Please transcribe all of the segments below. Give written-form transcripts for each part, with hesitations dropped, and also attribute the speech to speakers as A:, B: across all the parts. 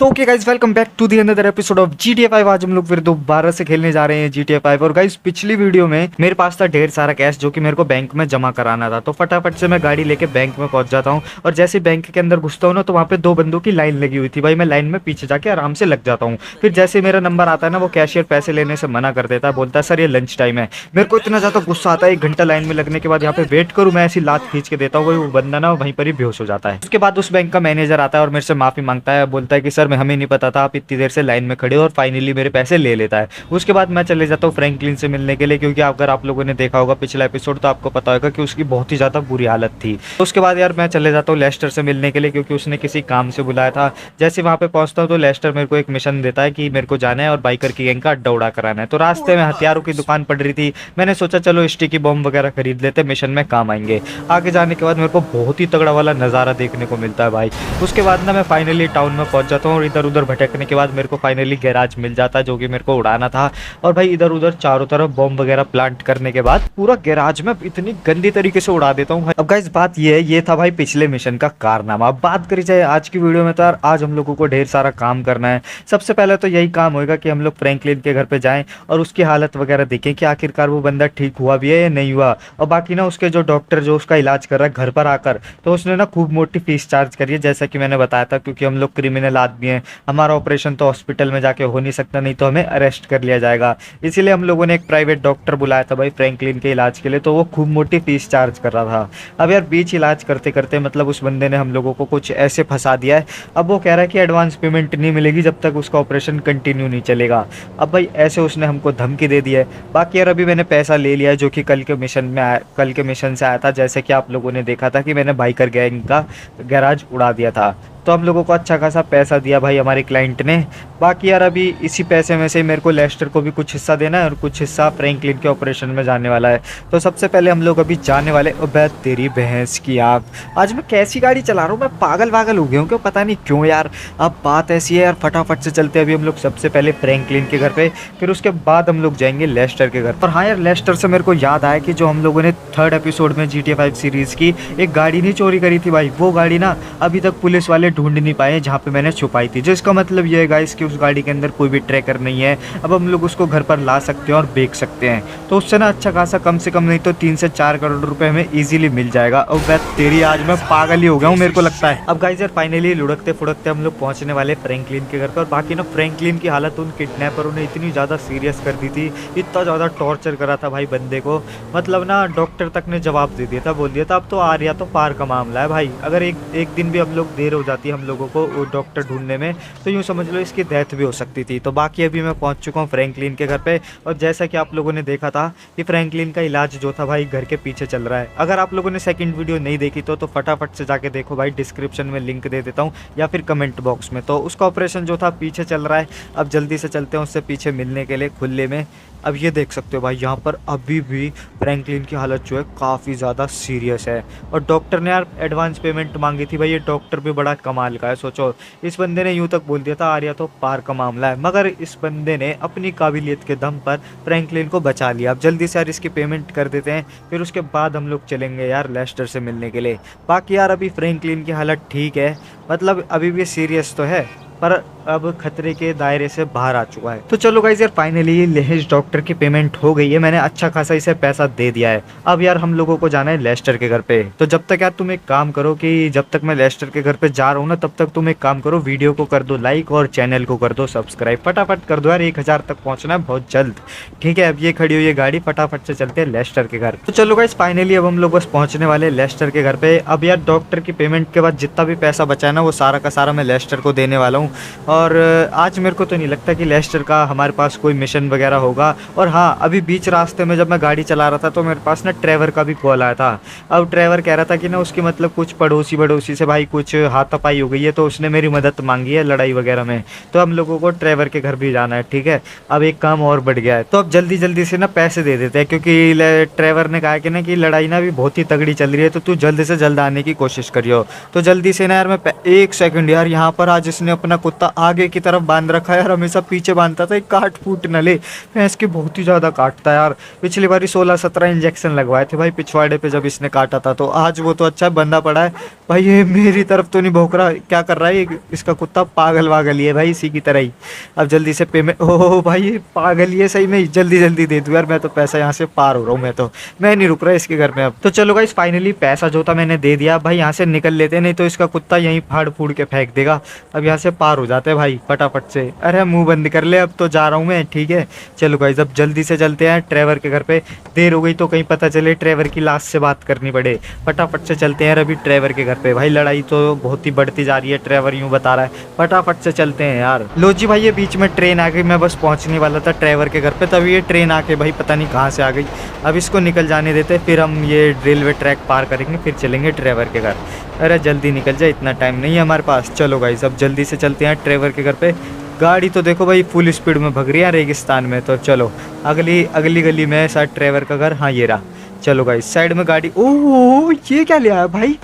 A: तो okay guys, welcome back to the another episode of GTA 5। आज हम लोग फिर दोबारा से खेलने जा रहे हैं GTA 5। और गाइस, पिछली वीडियो में मेरे पास था ढेर सारा कैश जो कि मेरे को बैंक में जमा कराना था। तो फटाफट से मैं गाड़ी लेके बैंक में पहुंच जाता हूं। और जैसे बैंक के अंदर घुसता हूं ना, तो वहाँ पे दो बंदों की लाइन लगी हुई थी। भाई मैं लाइन में पीछे जाके आराम से लग जाता हूँ। फिर जैसे मेरा नंबर आता है ना, वो कैशियर पैसे लेने से मना कर देता है। बोलता है सर ये लंच टाइम है। मेरे को इतना ज़्यादा गुस्सा आता है, 1 घंटा लाइन में लगने के बाद यहाँ पे वेट करूँ, मैं ऐसी लात खींच के देता हूँ, वो बंदा ना वहीं पर ही बेहोश हो जाता है। उसके बाद उस बैंक का मैनेजर आता है और मेरे से माफ़ी मांगता है। बोलता है कि सर हमें नहीं पता था आप इतनी देर से लाइन में खड़े हो, और फाइनली मेरे पैसे ले लेता है। उसके बाद मैं चले जाता हूँ फ्रैंकलिन से मिलने के लिए, क्योंकि अगर आप लोगों ने देखा होगा पिछला एपिसोड तो आपको पता होगा कि उसकी बहुत ही ज़्यादा बुरी हालत थी। उसके बाद यार मैं चले जाता हूँ लेस्टर से मिलने के लिए, क्योंकि उसने किसी काम से बुलाया था। जैसे वहाँ पे पहुँचता हूँ तो लेस्टर मेरे को एक मिशन देता है कि मेरे को जाना है और बाइकर की गैंग का अड्डा उड़ा कराना है। तो रास्ते में हथियारों की दुकान पड़ रही थी, मैंने सोचा चलो स्टिकी बॉम्ब वगैरह खरीद लेते, मिशन में काम आएंगे। आगे जाने के बाद मेरे को बहुत ही तगड़ा वाला नज़ारा देखने को मिलता है भाई। उसके बाद ना मैं फाइनली टाउन में पहुंच जाता हूँ, और इधर उधर भटकने के बाद मेरे को फाइनली गैराज मिल जाता है जो कि मेरे को उड़ाना था। और भाई इधर उधर चारों तरफ बॉम्ब वगैरह प्लांट करने के बाद पूरा गैराज में इतनी गंदी तरीके से उड़ा देता हूँ। अब गाइस बात ये था भाई पिछले मिशन का कारनामा। अब बात करी जाए आज की वीडियो में, तो यार आज हम लोगों को ढेर सारा काम करना है। सबसे पहले तो यही काम होगा कि हम लोग फ्रैंकलिन के घर पे जाएं और उसकी हालत वगैरह देखें कि आखिरकार वो बंदा ठीक हुआ भी है या नहीं हुआ। और बाकी ना उसके जो डॉक्टर जो उसका इलाज कर रहा है घर पर आकर, तो उसने ना खूब मोटी फीस चार्ज करी है, जैसा कि मैंने बताया था, क्योंकि हम लोग क्रिमिनल आदमी हैं। हमारा ऑपरेशन तो हॉस्पिटल में जाके हो नहीं सकता, नहीं तो हमें अरेस्ट कर लिया जाएगा। इसीलिए हम लोगों ने एक प्राइवेट डॉक्टर बुलाया था भाई फ्रैंकलिन के इलाज के लिए, तो वो खूब मोटी फीस चार्ज कर रहा था। अब यार बीच इलाज करते करते मतलब उस बंदे ने हम लोगों को कुछ ऐसे फंसा दिया है। अब वो कह रहा है कि एडवांस पेमेंट नहीं मिलेगी जब तक उसका ऑपरेशन कंटिन्यू नहीं चलेगा। अब भाई ऐसे उसने हमको धमकी दे दी है। बाकी यार अभी मैंने पैसा ले लिया है जो कि कल के मिशन से आया था। जैसे कि आप लोगों ने देखा था कि मैंने बाइकर गैंग का गैराज उड़ा दिया था, तो हम लोगों को अच्छा खासा पैसा दिया भाई हमारे क्लाइंट ने। बाकी यार अभी इसी पैसे में से मेरे को लेस्टर को भी कुछ हिस्सा देना है, और कुछ हिस्सा फ्रैंकलिन के ऑपरेशन में जाने वाला है। तो सबसे पहले हम लोग अभी जाने वाले। अबे तेरी भैंस की आँख, आज मैं कैसी गाड़ी चला रहा हूँ, मैं पागल हो गया हूँ क्यों, पता नहीं क्यों यार। अब बात ऐसी है यार, फटाफट से चलते हैं अभी हम लोग सबसे पहले फ्रैंकलिन के घर पे, फिर उसके बाद हम लोग जाएंगे लेस्टर के घर। और हाँ यार, लेस्टर से मेरे को याद आया कि जो हम लोगों ने 3rd एपिसोड में GTA 5 सीरीज़ की एक गाड़ी नहीं चोरी करी थी भाई, वो गाड़ी ना अभी तक पुलिस वाले ढूंढ नहीं पाए जहाँ पे मैंने छुपाई थी। जिसका मतलब ये है गाइस कि उस गाड़ी के अंदर कोई भी ट्रैकर नहीं है। अब हम लोग उसको घर पर ला सकते हैं और बेच सकते हैं, तो उससे ना अच्छा खासा कम से कम नहीं तो 3 से 4 करोड़ रुपए हमें इजीली मिल जाएगा। और मैं तेरी आज मैं पागल ही हो गया हूँ मेरे को लगता है। अब गाइस यार फाइनली लुढ़कते फुड़कते हम लोग पहुंचने वाले फ्रैंकलिन के घर पर। और बाकी ना फ्रैंकलिन की हालत उन किडनैपरों ने इतनी ज़्यादा सीरियस कर दी थी, इतना ज़्यादा टॉर्चर करा था भाई बंदे को, मतलब ना डॉक्टर तक ने जवाब दे दिया था, बोल दिया था अब तो आर्या तो पार का मामला है भाई। अगर एक दिन भी हम लोग देर हो जाती हम लोगों को वो डॉक्टर ढूंढने में, तो यूँ समझ लो इसकी डेथ भी हो सकती थी। तो बाकी अभी मैं पहुंच चुका हूँ फ्रैंकलिन के घर पे। और जैसा कि आप लोगों ने देखा था कि फ्रैंकलिन का इलाज जो था भाई घर के पीछे चल रहा है। अगर आप लोगों ने सेकंड वीडियो नहीं देखी तो फटाफट से जाके देखो भाई, डिस्क्रिप्शन में लिंक दे देता हूँ या फिर कमेंट बॉक्स में। तो उसका ऑपरेशन जो था पीछे चल रहा है। अब जल्दी से चलते हैं उससे पीछे मिलने के लिए खुले में। अब ये देख सकते हो भाई, यहाँ पर अभी भी फ्रैंकलिन की हालत जो है काफ़ी ज़्यादा सीरियस है। और डॉक्टर ने यार एडवांस पेमेंट मांगी थी भाई, ये डॉक्टर भी बड़ा कमाल का है। सोचो इस बंदे ने यूँ तक बोल दिया था आर्या तो पार का मामला है, मगर इस बंदे ने अपनी काबिलियत के दम पर फ्रैंकलिन को बचा लिया। अब जल्दी से यार इसकी पेमेंट कर देते हैं, फिर उसके बाद हम लोग चलेंगे यार लेस्टर से मिलने के लिए। बाकी यार अभी फ्रैंकलिन की हालत ठीक है, मतलब अभी भी सीरियस तो है, पर अब खतरे के दायरे से बाहर आ चुका है। तो चलो गाइस यार फाइनली लेहेज डॉक्टर की पेमेंट हो गई है, मैंने अच्छा खासा इसे पैसा दे दिया है। अब यार हम लोगों को जाना है लेस्टर के घर पे। तो जब तक यार तुम एक काम करो कि जब तक मैं लेस्टर के घर पे जा रहा हूँ ना, तब तक तुम एक काम करो, वीडियो को कर दो लाइक और चैनल को कर दो सब्सक्राइब। फटाफट कर दो यार, 1000 तक पहुँचना है बहुत जल्द। ठीक है, अब ये खड़ी हुई है गाड़ी, फटाफट से चलते हैं लेस्टर के घर। तो चलो गाइस फाइनली अब हम लोग बस पहुँचने वाले लेस्टर के घर पे। अब यार डॉक्टर की पेमेंट के बाद जितना भी पैसा बचा है ना, वो सारा का सारा मैं लेस्टर को देने वाला हूँ। और आज मेरे को तो नहीं लगता कि लेस्टर का हमारे पास कोई मिशन वगैरह होगा। और हाँ, अभी बीच रास्ते में जब मैं गाड़ी चला रहा था तो मेरे पास ना ट्रेवर का भी कॉल आया था। अब ट्रेवर कह रहा था कि ना उसकी मतलब कुछ पड़ोसी से भाई कुछ हाथापाई हो गई है, तो उसने मेरी मदद मांगी है लड़ाई वगैरह में। तो हम लोगों को ट्रेवर के घर भी जाना है। ठीक है, अब एक काम और बढ़ गया है, तो अब जल्दी से ना पैसे दे देते हैं, क्योंकि ट्रेवर ने कहा कि ना कि लड़ाई ना भी बहुत ही तगड़ी चल रही है, तो तू जल्द से जल्द आने की कोशिश करियो। तो जल्दी से ना यार मैं 1 सेकंड यार, यहाँ पर आज इसने अपना कुत्ता आगे की तरफ बांध रखा है यार, हमेशा पीछे बांधता था, काट फूट न ले। भैंस की बहुत ही ज़्यादा काटता है यार। पिछली बारी 16-17 इंजेक्शन लगवाए थे भाई पिछवाड़े पे जब इसने काटा था, तो आज वो तो अच्छा बंदा पड़ा है भाई। ये मेरी तरफ तो नहीं भौंक रहा, क्या कर रहा है ये इसका कुत्ता? पागल वागल ही है भाई, इसी की तरह ही। अब जल्दी से पेमेंट, ओह भाई ये पागल ही है सही में, जल्दी जल्दी दे दूँ यार, मैं तो पैसा यहाँ से पार हो रहा हूँ, मैं नहीं रुक रहा इसके घर में अब। तो चलो गाइस फाइनली पैसा जो था मैंने दे दिया भाई, यहाँ से निकल लेते, नहीं तो इसका कुत्ता यहीं फाड़ फूड़ के फेंक देगा। अब यहाँ से पार हो जाते हैं भाई फटाफट से। अरे मुंह बंद कर ले, अब तो जा रहा हूँ मैं, ठीक है। चलो गाइस अब जल्दी से चलते हैं ट्रेवर के घर पे, देर हो गई तो कहीं पता चले ट्रेवर की लाश से बात करनी पड़े। फटाफट से चलते हैं अभी ट्रेवर के घर पे। भाई लड़ाई तो बहुत ही बढ़ती जा रही है, ट्रेवर यूँ बता रहा है, फटाफट से चलते हैं यार। लो जी भाई ये बीच में ट्रेन आ गई, मैं बस पहुँचने वाला था ट्रेवर के घर पे, तभी ये ट्रेन आके भाई पता नहीं कहाँ से आ गई। अब इसको निकल जाने देते, फिर हम ये रेलवे ट्रैक पार करेंगे, फिर चलेंगे ट्रेवर के घर। अरे जल्दी निकल जाए, इतना टाइम नहीं है हमारे पास। चलो गाइस अब जल्दी से चलते हैं ट्रेवर के घर पे। गाड़ी तो देखो भाई फुल स्पीड में भग रही है रेगिस्तान में। तो चलो अगली गली में शायद ट्रेवर का घर, हाँ ये रहा। चलो गाइस साइड में गाड़ी, ओह ये क्या लिया है भाई?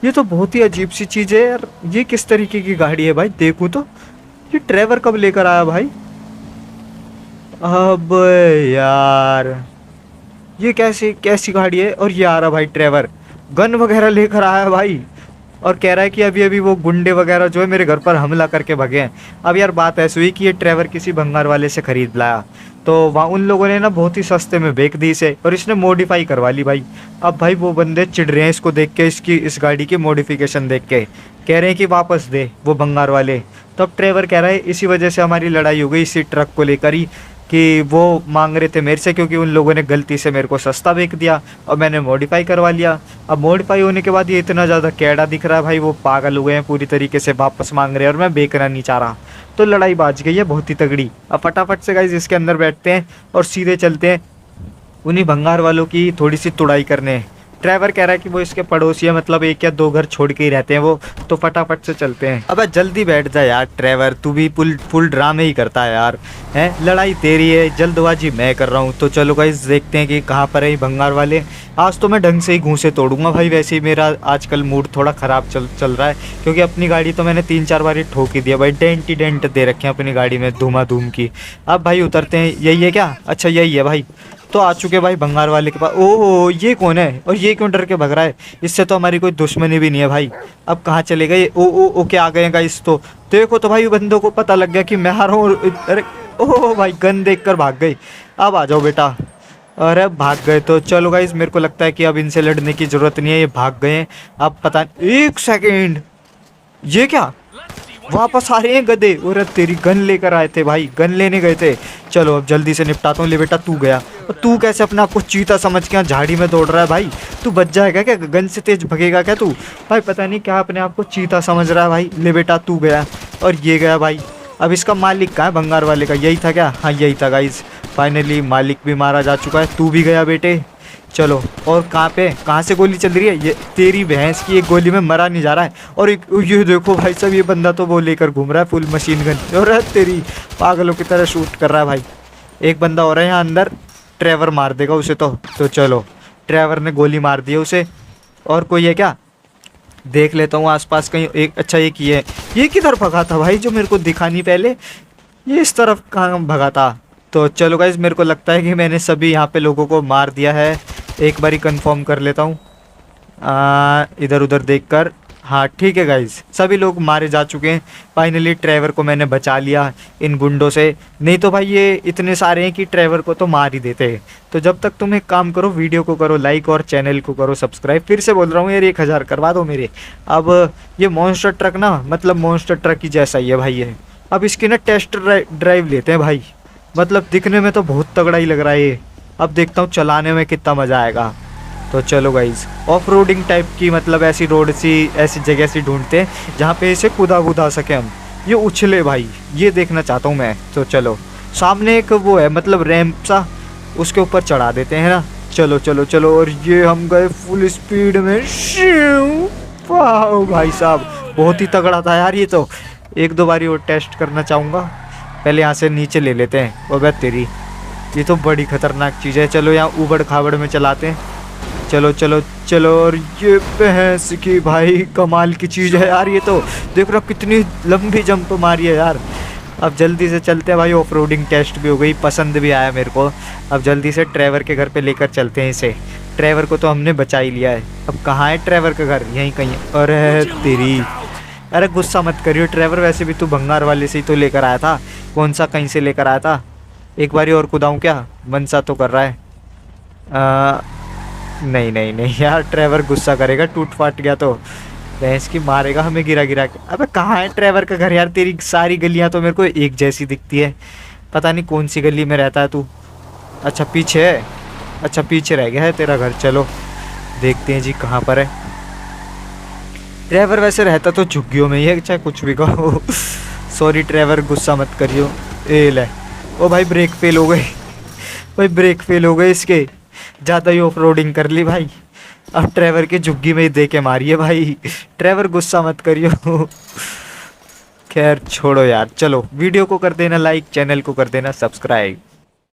A: ये तो बहुत ही अजीब सी चीज़ है यार, ये किस तरीके की गाड़ी है भाई? देखूँ तो ये ट्रेवर कब लेकर आया भाई? अब यार ये कैसी गाड़ी है? और ये आ रहा भाई ट्रेवर, गन वगैरह लेकर आया भाई, और कह रहा है कि अभी अभी वो गुंडे वगैरह जो है मेरे घर पर हमला करके भगे हैं। अब यार बात ऐसी हुई कि ये ट्रेवर किसी भंगार वाले से खरीद लाया, तो वहाँ उन लोगों ने ना बहुत ही सस्ते में बेच दी इसे, और इसने मॉडिफाई करवा ली भाई। अब भाई वो बंदे चिढ़ रहे हैं इसको देख के, इस गाड़ी की मॉडिफिकेशन देख के, कह रहे हैं कि वापस दे वो भंगार वाले। तो अब ट्रेवर कह रहा है इसी वजह से हमारी लड़ाई हो गई, इसी ट्रक को लेकर ही, कि वो मांग रहे थे मेरे से, क्योंकि उन लोगों ने गलती से मेरे को सस्ता बेच दिया और मैंने मॉडिफाई करवा लिया। अब मॉडिफाई होने के बाद ये इतना ज़्यादा कैड़ा दिख रहा है भाई, वो पागल हुए हैं पूरी तरीके से, वापस मांग रहे हैं और मैं बेचना नहीं चाह रहा। तो लड़ाई बाज गई है बहुत ही तगड़ी। अब फटाफट से गाइस इसके अंदर बैठते हैं और सीधे चलते हैं उन्हीं भंगार वालों की थोड़ी सी तुड़ाई करने। ड्राइवर कह रहा है कि वो इसके पड़ोसी है, मतलब 1 या 2 घर छोड़ के ही रहते हैं वो, तो फटाफट से चलते हैं। अबे जल्दी बैठ जा यार ड्राइवर, तू भी फुल ड्रामे ही करता है यार, हैं? लड़ाई तेरी है, जल्दबाजी मैं कर रहा हूँ। तो चलो गाइस देखते हैं कि कहाँ पर है ये भंगार वाले। आज तो मैं ढंग से ही घूंसे तोड़ूंगा भाई, वैसे ही मेरा आजकल मूड थोड़ा ख़राब चल रहा है, क्योंकि अपनी गाड़ी तो मैंने 3-4 बार ही ठोक ही दिया भाई, डेंट ही डेंट दे रखे हैं अपनी गाड़ी में धूमा धूम की। अब भाई उतरते हैं, यही है क्या? अच्छा यही है भाई। तो आ चुके भाई भंगार वाले के पास। ओह ये कौन है और ये क्यों डर के भग रहा है? इससे तो हमारी कोई दुश्मनी भी नहीं है भाई। अब कहाँ चले गए? ओके आ गए गाइस। तो देखो तो भाई बंदों को पता लग गया कि मैं हार हूँ। अरे ओह भाई गन देखकर भाग गई। अब आ जाओ बेटा। अरे भाग गए तो चलो गाइस, मेरे को लगता है कि अब इनसे लड़ने की ज़रूरत नहीं है, ये भाग गए हैं। अब पता नहीं, 1 सेकेंड, ये क्या वापस आ रहे हैं गधे? और तेरी गन लेकर आए थे भाई, गन लेने गए थे। चलो अब जल्दी से निपटाता हूँ। ले बेटा तू गया, और तू कैसे अपने आप को चीता समझ के यहाँ झाड़ी में दौड़ रहा है भाई? तू बच जाएगा क्या? गन से तेज भगेगा क्या तू? भाई पता नहीं क्या अपने आप को चीता समझ रहा है भाई। ले बेटा तू गया, और ये गया भाई। अब इसका मालिक कहाँ है भंगार वाले का? यही था क्या? हाँ यही था गाइस। फाइनली मालिक भी मारा जा चुका है, तू भी गया बेटे। चलो और कहाँ से गोली चल रही है? ये तेरी भैंस की एक गोली में मरा नहीं जा रहा है। और ये देखो भाई साहब, ये बंदा तो वो लेकर घूम रहा है फुल मशीन गन, और तेरी पागलों की तरह शूट कर रहा है भाई। एक बंदा और है यहाँ अंदर, ड्राइवर मार देगा उसे तो चलो ड्राइवर ने गोली मार दी है उसे। और कोई है क्या? देख लेता हूँ आसपास कहीं। एक अच्छा एक ये किधर भगा था भाई जो मेरे को दिखा नहीं पहले? ये इस तरफ कहाँ भगा था? तो चलो गाइस मेरे को लगता है कि मैंने सभी यहाँ पे लोगों को मार दिया है। एक बारी कंफर्म कर लेता हूँ इधर उधर देखकर। हाँ ठीक है गाइस, सभी लोग मारे जा चुके हैं। फाइनली ड्राइवर को मैंने बचा लिया इन गुंडों से, नहीं तो भाई ये इतने सारे हैं कि ड्राइवर को तो मार ही देते हैं। तो जब तक तुम एक काम करो, वीडियो को करो लाइक और चैनल को करो सब्सक्राइब। फिर से बोल रहा हूँ यार, 1000 करवा दो मेरे। अब ये मॉन्स्टर ट्रक ना, मतलब मॉन्स्टर ट्रक ही जैसा ही है भाई ये। अब इसकी ना टेस्ट ड्राइव लेते हैं भाई, मतलब दिखने में तो बहुत तगड़ा ही लग रहा है ये। अब देखता हूँ चलाने में कितना मज़ा आएगा। तो चलो गाइज ऑफ रोडिंग टाइप की, मतलब ऐसी रोड सी, ऐसी जगह सी ढूंढते हैं जहाँ पे इसे कूदा सके हम। ये उछले भाई, ये देखना चाहता हूँ मैं। तो चलो सामने एक वो है, मतलब रैंप सा, उसके ऊपर चढ़ा देते हैं ना। चलो चलो चलो, और ये हम गए फुल स्पीड में। वाह भाई साहब बहुत ही तगड़ा था यार ये तो। 1-2 बारी और टेस्ट करना चाहूँगा। पहले यहाँ से नीचे ले लेते हैं। वो बात तेरी, ये तो बड़ी खतरनाक चीज़ है। चलो यहाँ ऊबड़ खाबड़ में चलाते हैं। चलो चलो चलो। और ये भैंस की भाई कमाल की चीज़ है यार, ये तो देख रहा कितनी लंबी जंप मारी है यार। अब जल्दी से चलते हैं भाई, ऑफ रोडिंग टेस्ट भी हो गई, पसंद भी आया मेरे को। अब जल्दी से ट्रेवर के घर पे लेकर चलते हैं इसे। ट्रेवर को तो हमने बचा ही लिया है। अब कहाँ है ट्रेवर का घर? यहीं कहीं है। अरे तेरी, अरे गुस्सा मत करियो ट्रेवर, वैसे भी तू भंगार वाले से ही तो लेकर आया था। कौन सा कहीं से लेकर आया था? एक बारी और कुदाऊँ क्या? मनसा तो कर रहा है। नहीं नहीं नहीं यार, ट्रेवर गुस्सा करेगा, टूट फाट गया तो भैंस की मारेगा हमें गिरा गिरा के। अबे कहाँ है ट्रेवर का घर यार? तेरी सारी गलियां तो मेरे को एक जैसी दिखती है, पता नहीं कौन सी गली में रहता है तू। अच्छा पीछे है, अच्छा पीछे रह गया है तेरा घर। चलो देखते हैं जी कहाँ पर है ट्रेवर। वैसे रहता तो झुग्गियों में ही है, चाहे कुछ भी कहो। सॉरी ट्रेवर, गुस्सा मत करियो। ए ले, ओ भाई ब्रेक फेल हो गए। भाई ब्रेक फेल हो गए इसके, ज़्यादा ही ऑफ रोडिंग कर ली भाई। अब ट्रेवर की झुग्गी में ही दे के मारिए भाई। ट्रेवर गुस्सा मत करियो। खैर छोड़ो यार, चलो वीडियो को कर देना लाइक, चैनल को कर देना सब्सक्राइब।